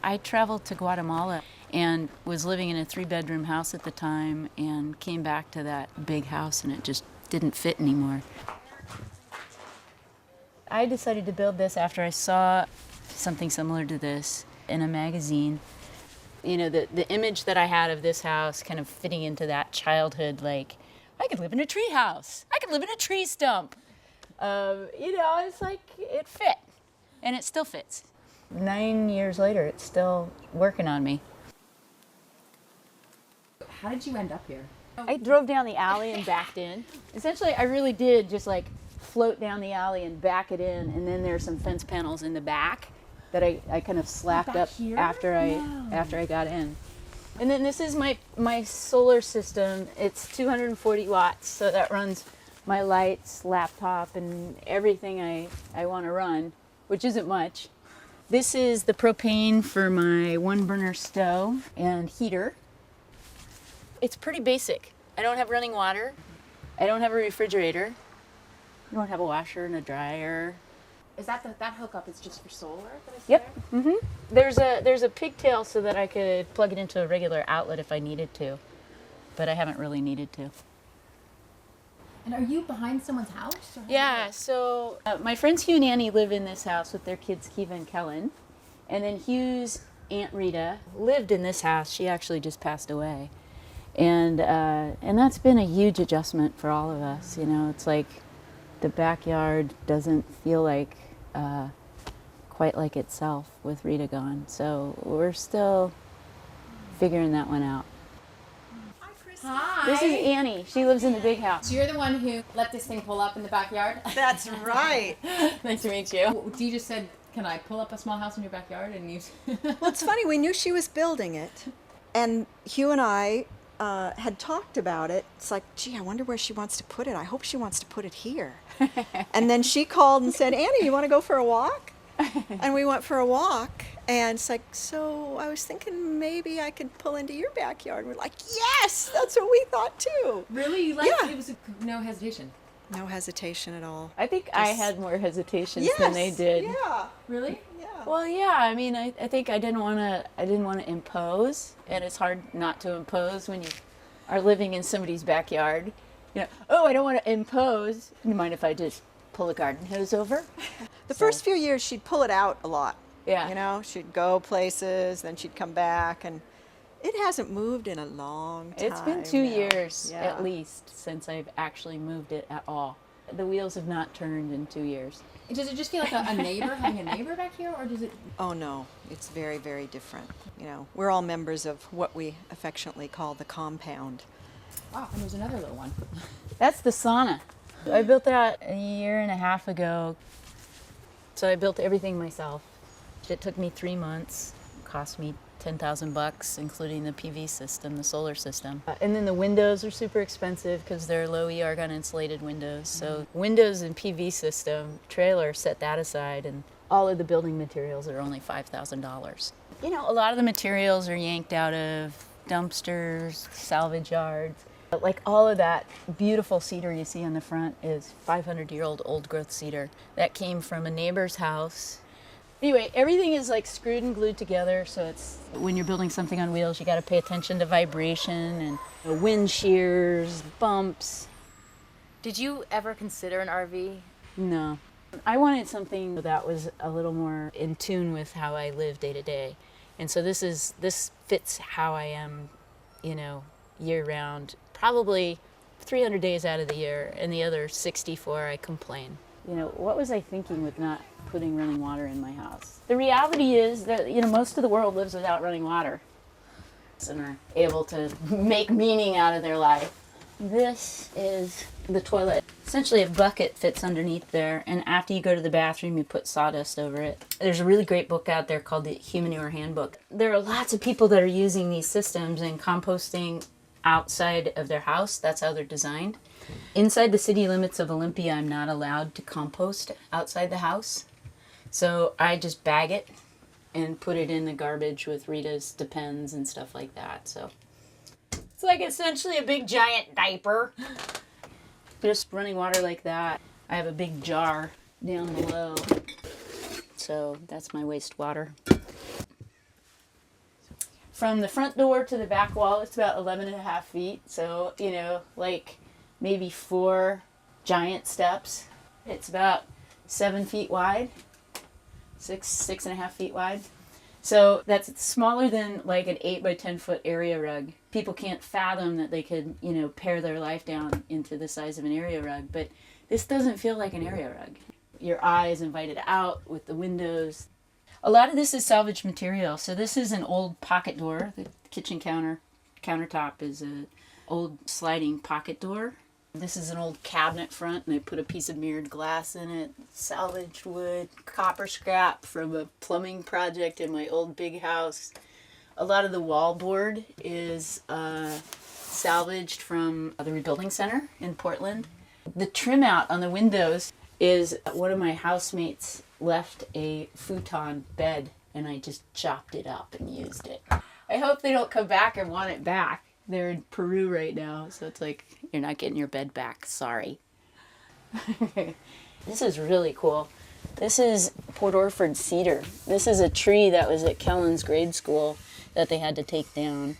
I traveled to Guatemala and was living in a 3-bedroom house at the time and came back to that big house and it just didn't fit anymore. I decided to build this after I saw something similar to this in a magazine. You know, the image that I had of this house kind of fitting into that childhood, like, I could live in a tree house. I could live in a tree stump. You know, it's like, it fit. And it still fits. 9 years later, it's still working on me. How did you end up here? I drove down the alley and backed in. Essentially, I really did just like float down the alley and back it in, and then there's some fence panels in the back that I kind of slapped up after I got in. And then this is my solar system. It's 240 watts, so that runs my lights, laptop, and everything I want to run, which isn't much. This is the propane for my 1-burner stove and heater. It's pretty basic. I don't have running water. I don't have a refrigerator. I don't have a washer and a dryer. Is that hookup is just for solar that I see Yep. there? Mm-hmm. There's a pigtail so that I could plug it into a regular outlet if I needed to, but I haven't really needed to. And are you behind someone's house? Or Yeah, so my friends Hugh and Annie live in this house with their kids Kiva and Kellen. And then Hugh's Aunt Rita lived in this house. She actually just passed away. And that's been a huge adjustment for all of us. You know, it's like the backyard doesn't feel like quite like itself with Rita gone. So we're still figuring that one out. Hi. This is Annie. She lives in the big house. So you're the one who let this thing pull up in the backyard? That's right. Nice to meet you. Dee just said, can I pull up a small house in your backyard? And you... Well, it's funny. We knew she was building it, and Hugh and I had talked about it. It's like, gee, I wonder where she wants to put it. I hope she wants to put it here. And then she called and said, Annie, you want to go for a walk? And we went for a walk. And it's like, so I was thinking maybe I could pull into your backyard. We're like, yes, that's what we thought too. Really? You liked Yeah. it? It was no hesitation? No hesitation at all. I think I had more hesitations than they did. Yeah. Really? Yeah. Well, yeah. I mean, I think I didn't want to impose, and it's hard not to impose when you are living in somebody's backyard. You know, oh, I don't want to impose. You mind if I just pull a garden hose over? The first few years, she'd pull it out a lot. Yeah. You know, she'd go places, then she'd come back, and it hasn't moved in a long time. It's been 2 now. years Yeah. at least since I've actually moved it at all. The wheels have not turned in 2 years. Does it just feel like a neighbor, having a neighbor back here, or does it... Oh, no. It's very, very different. You know, we're all members of what we affectionately call the compound. Wow, and there's another little one. That's the sauna. I built that a year and a half ago. So I built everything myself. It took me 3 months. It cost me $10,000, including the PV system, the solar system. And then the windows are super expensive because they're low argon insulated windows. So windows and PV system, trailer, set that aside, and all of the building materials are only $5,000. You know, a lot of the materials are yanked out of dumpsters, salvage yards. But like all of that beautiful cedar you see on the front is 500-year-old old growth cedar that came from a neighbor's house. Anyway, everything is like screwed and glued together, so it's when you're building something on wheels, you got to pay attention to vibration and wind shears, bumps. Did you ever consider an RV? No. I wanted something that was a little more in tune with how I live day to day. And so this fits how I am, you know, year round, probably 300 days out of the year, and the other 64 I complain. You know, what was I thinking with not putting running water in my house? The reality is that, you know, most of the world lives without running water and are able to make meaning out of their life. This is the toilet. Essentially a bucket fits underneath there, and after you go to the bathroom, you put sawdust over it. There's a really great book out there called the Humanure Handbook. There are lots of people that are using these systems and composting outside of their house. That's how they're designed. Inside the city limits of Olympia, I'm not allowed to compost outside the house. So I just bag it and put it in the garbage with Rita's Depends and stuff like that. So it's like essentially a big giant diaper. Just running water like that. I have a big jar down below. So that's my wastewater. from the front door to the back wall, it's about 11.5 feet. So, you know, like maybe 4 giant steps. It's about 7 feet wide, 6.5 feet wide. So that's smaller than like an 8 by 10 foot area rug. People can't fathom that they could, you know, pare their life down into the size of an area rug, but this doesn't feel like an area rug. Your eye is invited out with the windows. A lot of this is salvaged material. So this is an old pocket door. The kitchen countertop is an old sliding pocket door. This is an old cabinet front, and I put a piece of mirrored glass in it. Salvaged wood, copper scrap from a plumbing project in my old big house. A lot of the wallboard is salvaged from the Rebuilding Center in Portland. The trim out on the windows is one of my housemates left a futon bed, and I just chopped it up and used it. I hope they don't come back and want it back. They're in Peru right now, so it's like, you're not getting your bed back, sorry. This is really cool. This is Port Orford cedar. This is a tree that was at Kellen's grade school that they had to take down.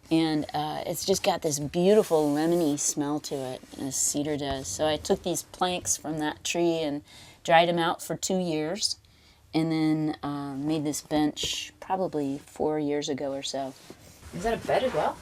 And it's just got this beautiful lemony smell to it, as cedar does. So I took these planks from that tree and dried them out for 2 years, and then made this bench probably 4 years ago or so. Is that a bed as well?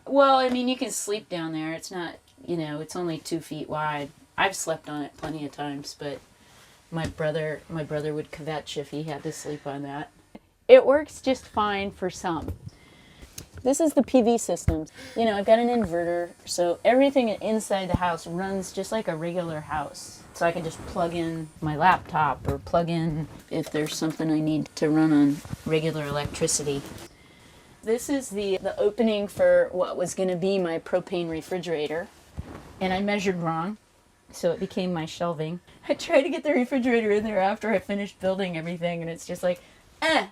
Well, I mean, you can sleep down there. It's not, you know, it's only 2 feet wide. I've slept on it plenty of times, but my brother would kvetch if he had to sleep on that. It works just fine for some. This is the PV system. You know, I've got an inverter, so everything inside the house runs just like a regular house. So I can just plug in my laptop or plug in if there's something I need to run on regular electricity. This is the opening for what was going to be my propane refrigerator, and I measured wrong, so it became my shelving. I tried to get the refrigerator in there after I finished building everything, and it's just like, it's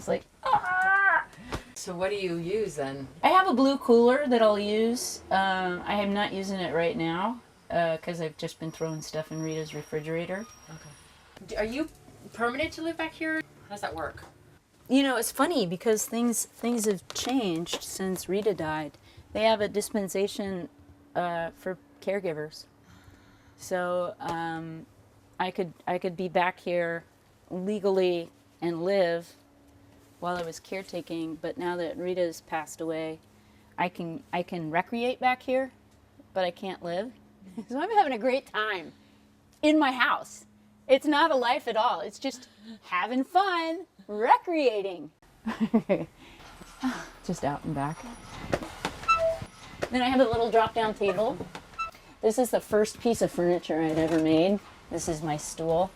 like, ah. So what do you use then? I have a blue cooler that I'll use. I am not using it right now because I've just been throwing stuff in Rita's refrigerator. Okay. Are you permanent to live back here? How does that work? You know, it's funny because things have changed since Rita died. They have a dispensation for caregivers. So I could be back here legally and live while I was caretaking, but now that Rita's passed away, I can recreate back here, but I can't live. So I'm having a great time in my house. It's not a life at all. It's just having fun, recreating. Just out and back. Then I have a little drop-down table. This is the first piece of furniture I'd ever made. This is my stool,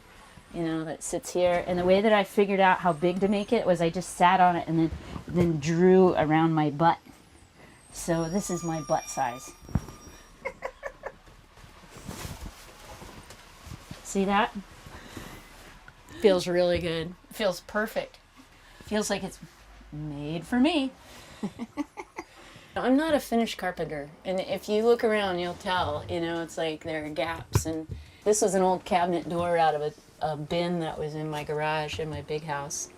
you know, that sits here. And the way that I figured out how big to make it was I just sat on it and then drew around my butt. So this is my butt size. See that? Feels really good. Feels perfect. Feels like it's made for me. I'm not a finished carpenter, and if you look around, you'll tell. You know, it's like there are gaps. And this was an old cabinet door out of a bin that was in my garage in my big house.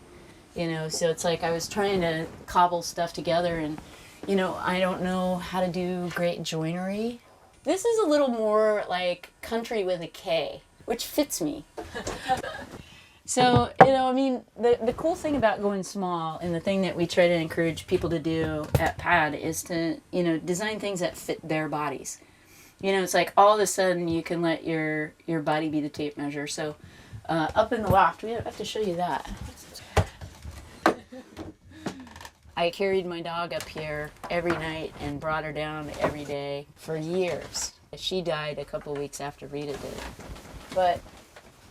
You know, so it's like I was trying to cobble stuff together, and you know, I don't know how to do great joinery. This is a little more like country with a K, which fits me. So, you know, I mean, the cool thing about going small, and the thing that we try to encourage people to do at PAD, is to, you know, design things that fit their bodies. You know, it's like all of a sudden you can let your body be the tape measure. So up in the loft, we have to show you that. I carried my dog up here every night and brought her down every day for years. She died a couple weeks after Rita did. But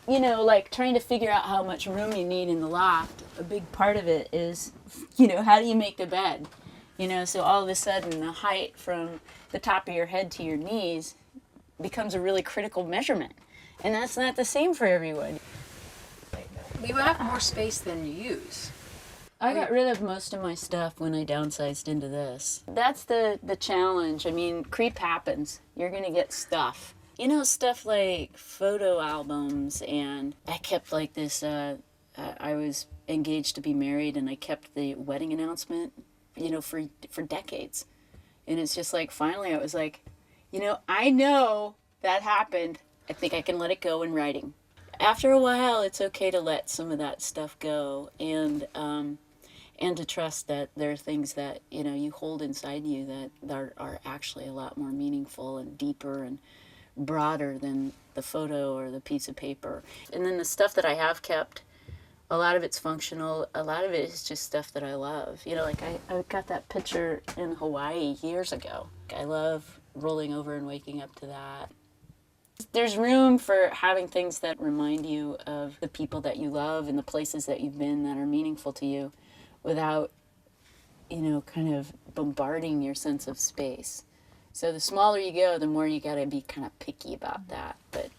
you know, like trying to figure out how much room you need in the loft, a big part of it is, you know, how do you make the bed? You know, so all of a sudden the height from the top of your head to your knees becomes a really critical measurement. And that's not the same for everyone. You have more space than you use. I got rid of most of my stuff when I downsized into this. That's the challenge. I mean, creep happens. You're going to get stuff. You know, stuff like photo albums, and I kept like this I was engaged to be married, and I kept the wedding announcement, for decades. And it's just like, finally I was like, I know that happened. I think I can let it go in writing. After a while, it's okay to let some of that stuff go, and to trust that there are things that, you hold inside you that are actually a lot more meaningful and deeper and broader than the photo or the piece of paper. And then the stuff that I have kept, a lot of it's functional, a lot of it is just stuff that I love. Like I got that picture in Hawaii years ago. I love rolling over and waking up to that. There's room for having things that remind you of the people that you love and the places that you've been that are meaningful to you, without, kind of bombarding your sense of space. So the smaller you go, the more you gotta be kind of picky about that. But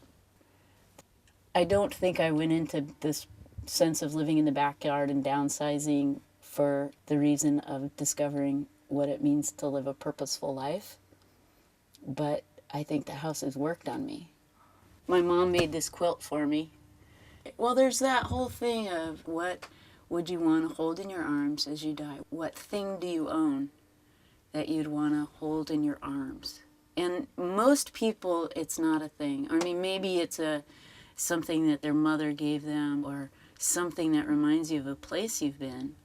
I don't think I went into this sense of living in the backyard and downsizing for the reason of discovering what it means to live a purposeful life. But I think the house has worked on me. My mom made this quilt for me. Well, there's that whole thing of, what would you want to hold in your arms as you die? What thing do you own that you'd want to hold in your arms? And most people, it's not a thing. I mean, maybe it's something that their mother gave them, or something that reminds you of a place you've been,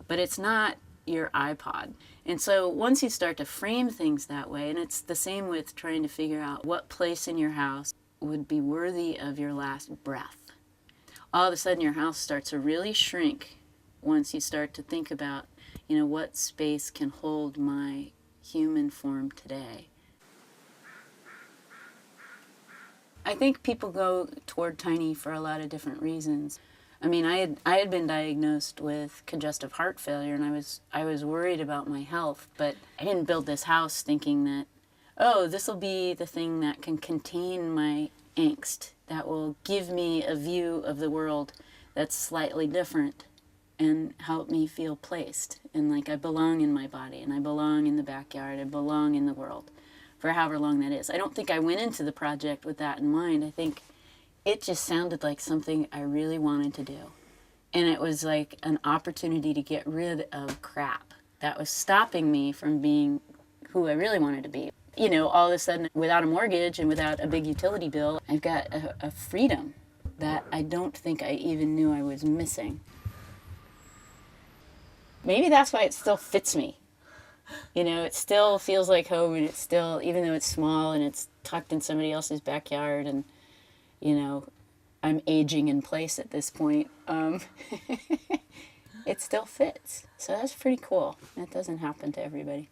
but it's not your iPod. And so once you start to frame things that way, and it's the same with trying to figure out what place in your house would be worthy of your last breath, all of a sudden your house starts to really shrink once you start to think about, what space can hold my human form today. I think people go toward tiny for a lot of different reasons. I mean, I had been diagnosed with congestive heart failure, and I was worried about my health, but I didn't build this house thinking that, this will be the thing that can contain my angst, that will give me a view of the world that's slightly different and help me feel placed, and like I belong in my body, and I belong in the backyard, I belong in the world, for however long that is. I don't think I went into the project with that in mind. I think it just sounded like something I really wanted to do. And it was like an opportunity to get rid of crap that was stopping me from being who I really wanted to be. All of a sudden, without a mortgage and without a big utility bill, I've got a freedom that I don't think I even knew I was missing. Maybe that's why it still fits me. It still feels like home, and it's still, even though it's small and it's tucked in somebody else's backyard, and I'm aging in place at this point, it still fits. So that's pretty cool. That doesn't happen to everybody.